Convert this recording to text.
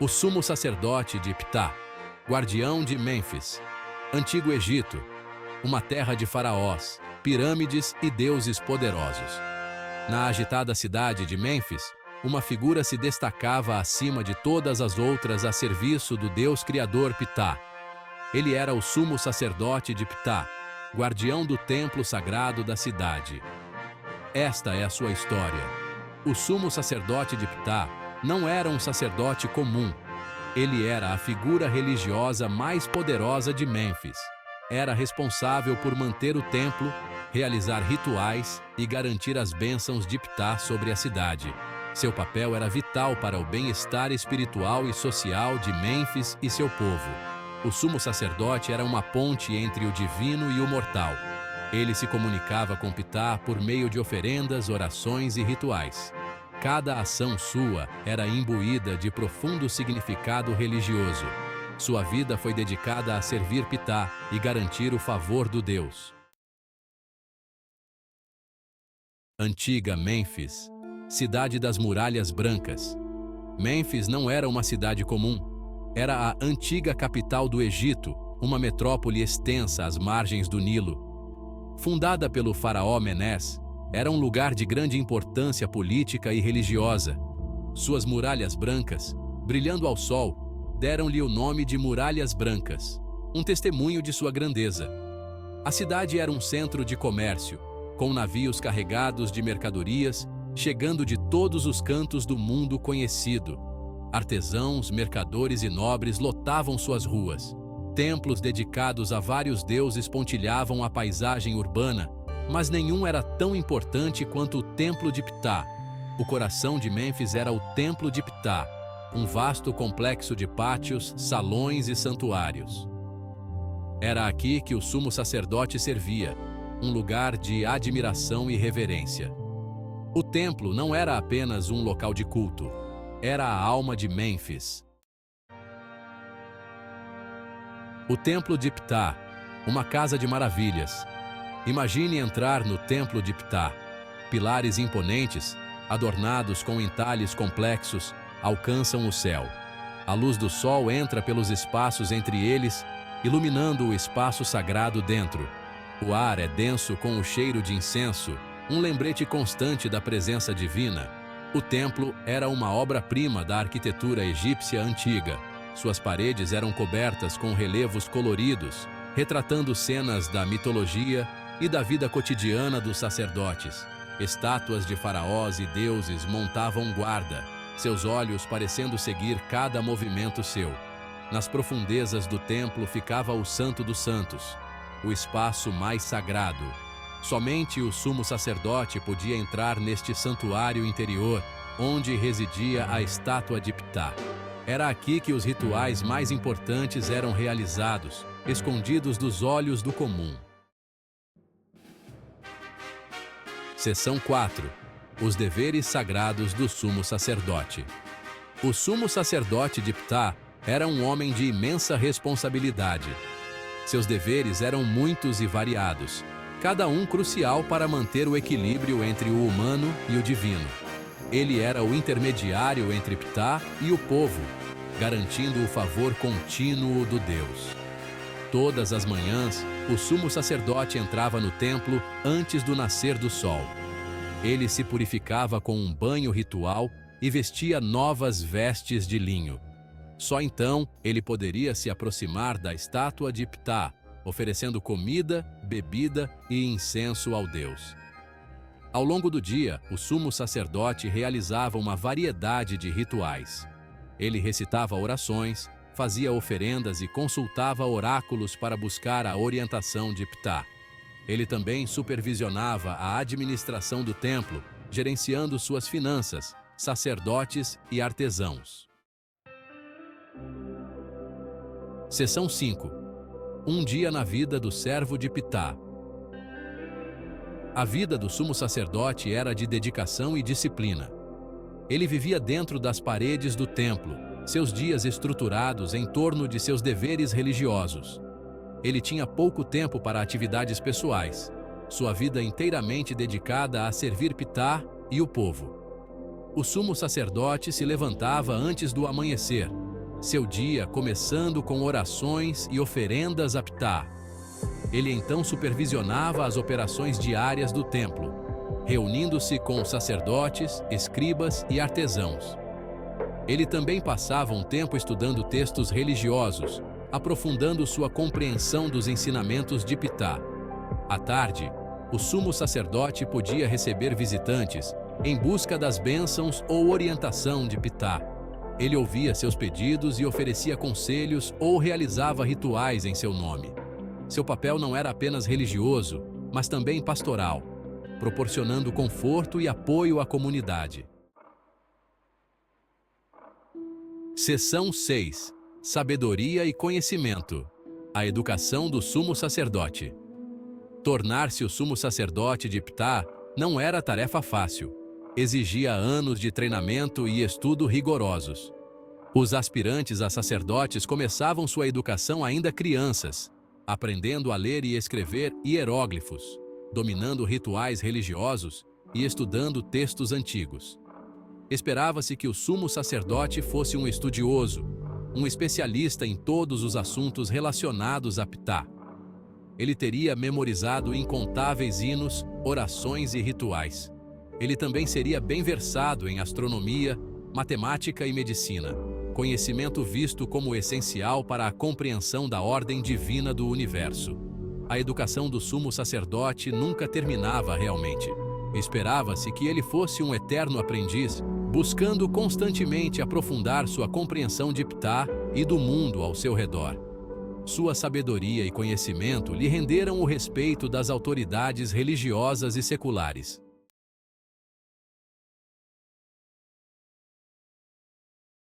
O sumo sacerdote de Ptah, guardião de Mênfis, Antigo Egito, uma terra de faraós, pirâmides e deuses poderosos. Na agitada cidade de Mênfis, uma figura se destacava acima de todas as outras a serviço do Deus Criador Ptah. Ele era o sumo sacerdote de Ptah, guardião do templo sagrado da cidade. Esta é a sua história. O sumo sacerdote de Ptah não era um sacerdote comum. Ele era a figura religiosa mais poderosa de Mênfis. Era responsável por manter o templo, realizar rituais e garantir as bênçãos de Ptah sobre a cidade. Seu papel era vital para o bem-estar espiritual e social de Mênfis e seu povo. O sumo sacerdote era uma ponte entre o divino e o mortal. Ele se comunicava com Ptah por meio de oferendas, orações e rituais. Cada ação sua era imbuída de profundo significado religioso. Sua vida foi dedicada a servir Ptah e garantir o favor do Deus. Antiga Mênfis, cidade das muralhas brancas. Mênfis não era uma cidade comum. Era a antiga capital do Egito, uma metrópole extensa às margens do Nilo. Fundada pelo faraó Menés, era um lugar de grande importância política e religiosa. Suas muralhas brancas, brilhando ao sol, deram-lhe o nome de Muralhas Brancas, um testemunho de sua grandeza. A cidade era um centro de comércio, com navios carregados de mercadorias, chegando de todos os cantos do mundo conhecido. Artesãos, mercadores e nobres lotavam suas ruas. Templos dedicados a vários deuses pontilhavam a paisagem urbana, mas nenhum era tão importante quanto o Templo de Ptah. O coração de Mênfis era o Templo de Ptah, um vasto complexo de pátios, salões e santuários. Era aqui que o sumo sacerdote servia, um lugar de admiração e reverência. O templo não era apenas um local de culto, era a alma de Mênfis. O Templo de Ptah, uma casa de maravilhas. Imagine entrar no Templo de Ptah. Pilares imponentes, adornados com entalhes complexos, alcançam o céu. A luz do sol entra pelos espaços entre eles, iluminando o espaço sagrado dentro. O ar é denso com o cheiro de incenso, um lembrete constante da presença divina. O templo era uma obra-prima da arquitetura egípcia antiga. Suas paredes eram cobertas com relevos coloridos, retratando cenas da mitologia e da vida cotidiana dos sacerdotes. Estátuas de faraós e deuses montavam guarda, seus olhos parecendo seguir cada movimento seu. Nas profundezas do templo ficava o Santo dos Santos, o espaço mais sagrado. Somente o sumo sacerdote podia entrar neste santuário interior, onde residia a estátua de Ptah. Era aqui que os rituais mais importantes eram realizados, escondidos dos olhos do comum. Seção 4. Os deveres sagrados do sumo sacerdote. O sumo sacerdote de Ptah era um homem de imensa responsabilidade. Seus deveres eram muitos e variados, cada um crucial para manter o equilíbrio entre o humano e o divino. Ele era o intermediário entre Ptah e o povo, garantindo o favor contínuo do Deus. Todas as manhãs, o sumo sacerdote entrava no templo antes do nascer do sol. Ele se purificava com um banho ritual e vestia novas vestes de linho. Só então ele poderia se aproximar da estátua de Ptah, oferecendo comida, bebida e incenso ao Deus. Ao longo do dia, o sumo sacerdote realizava uma variedade de rituais. Ele recitava orações, fazia oferendas e consultava oráculos para buscar a orientação de Ptah. Ele também supervisionava a administração do templo, gerenciando suas finanças, sacerdotes e artesãos. Seção 5. Um dia na vida do servo de Ptah. A vida do sumo sacerdote era de dedicação e disciplina. Ele vivia dentro das paredes do templo, seus dias estruturados em torno de seus deveres religiosos. Ele tinha pouco tempo para atividades pessoais, sua vida inteiramente dedicada a servir Ptah e o povo. O sumo sacerdote se levantava antes do amanhecer, seu dia começando com orações e oferendas a Ptah. Ele então supervisionava as operações diárias do templo, reunindo-se com sacerdotes, escribas e artesãos. Ele também passava um tempo estudando textos religiosos, aprofundando sua compreensão dos ensinamentos de Ptah. À tarde, o sumo sacerdote podia receber visitantes em busca das bênçãos ou orientação de Ptah. Ele ouvia seus pedidos e oferecia conselhos ou realizava rituais em seu nome. Seu papel não era apenas religioso, mas também pastoral, proporcionando conforto e apoio à comunidade. Seção 6. Sabedoria e conhecimento. A educação do sumo sacerdote. Tornar-se o sumo sacerdote de Ptah não era tarefa fácil. Exigia anos de treinamento e estudo rigorosos. Os aspirantes a sacerdotes começavam sua educação ainda crianças, aprendendo a ler e escrever hieróglifos, dominando rituais religiosos e estudando textos antigos. Esperava-se que o sumo sacerdote fosse um estudioso, um especialista em todos os assuntos relacionados a Ptah. Ele teria memorizado incontáveis hinos, orações e rituais. Ele também seria bem versado em astronomia, matemática e medicina, conhecimento visto como essencial para a compreensão da ordem divina do universo. A educação do sumo sacerdote nunca terminava realmente. Esperava-se que ele fosse um eterno aprendiz, buscando constantemente aprofundar sua compreensão de Ptah e do mundo ao seu redor. Sua sabedoria e conhecimento lhe renderam o respeito das autoridades religiosas e seculares.